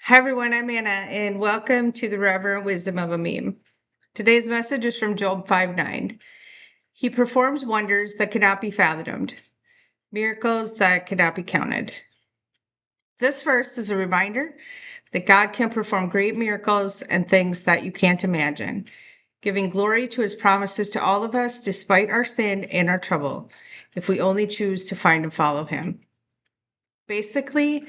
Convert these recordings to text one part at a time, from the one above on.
Hi everyone, I'm Anna, and welcome to the Reverent Wisdom of a Meme. Today's message is from Job 5:9. He performs wonders that cannot be fathomed, miracles that cannot be counted. This verse is a reminder that God can perform great miracles and things that you can't imagine, giving glory to his promises to all of us despite our sin and our trouble, if we only choose to find and follow him. Basically,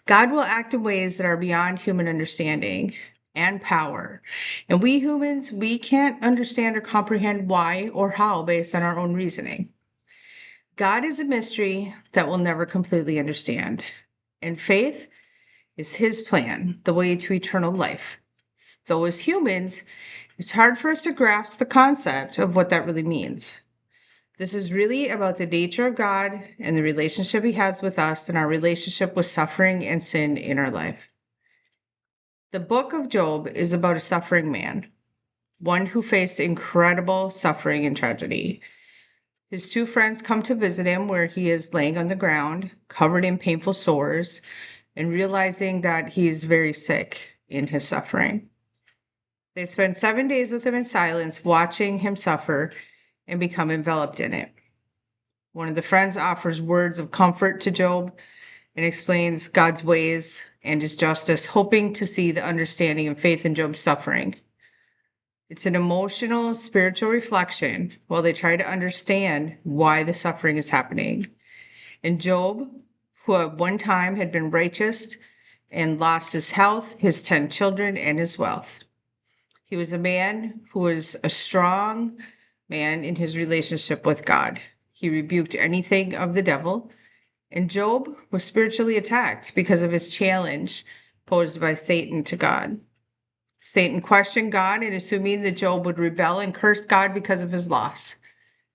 God will act in ways that are beyond human understanding and power. And we humans, we can't understand or comprehend why or how based on our own reasoning. God is a mystery that we'll never completely understand. And faith is his plan, the way to eternal life. Though as humans, it's hard for us to grasp the concept of what that really means. This is really about the nature of God and the relationship he has with us and our relationship with suffering and sin in our life. The book of Job is about a suffering man, one who faced incredible suffering and tragedy. His two friends come to visit him where he is laying on the ground, covered in painful sores, and realizing that he is very sick in his suffering. They spend 7 days with him in silence, watching him suffer and become enveloped in it. One of the friends offers words of comfort to Job and explains God's ways and his justice, hoping to see the understanding and faith in Job's suffering. It's an emotional, spiritual reflection while they try to understand why the suffering is happening. And Job, who at one time had been righteous and lost his health, his 10 children, and his wealth. He was a man who was a strong man in his relationship with God. He rebuked anything of the devil. And Job was spiritually attacked because of his challenge posed by Satan to God. Satan questioned God and assuming that Job would rebel and curse God because of his loss.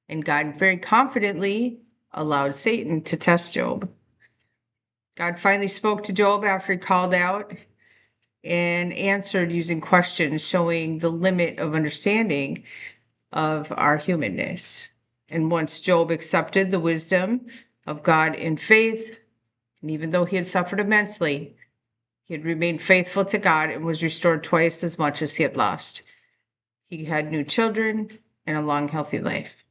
And God very confidently allowed Satan to test Job. God finally spoke to Job after he called out and answered using questions showing the limit of understanding of our humanness. And once Job accepted the wisdom of God in faith, and even though he had suffered immensely, he had remained faithful to God and was restored twice as much as he had lost. He had new children and a long, healthy life.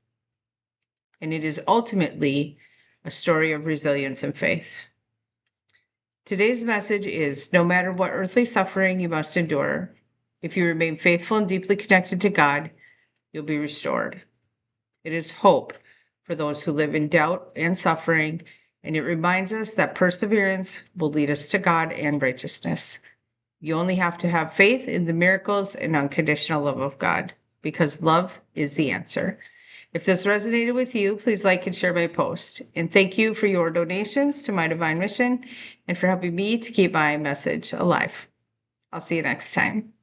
And it is ultimately a story of resilience and faith. Today's message is no matter what earthly suffering you must endure, if you remain faithful and deeply connected to God, you'll be restored. It is hope for those who live in doubt and suffering, and it reminds us that perseverance will lead us to God and righteousness. You only have to have faith in the miracles and unconditional love of God, because love is the answer. If this resonated with you, please like and share my post. And thank you for your donations to my divine mission and for helping me to keep my message alive. I'll see you next time.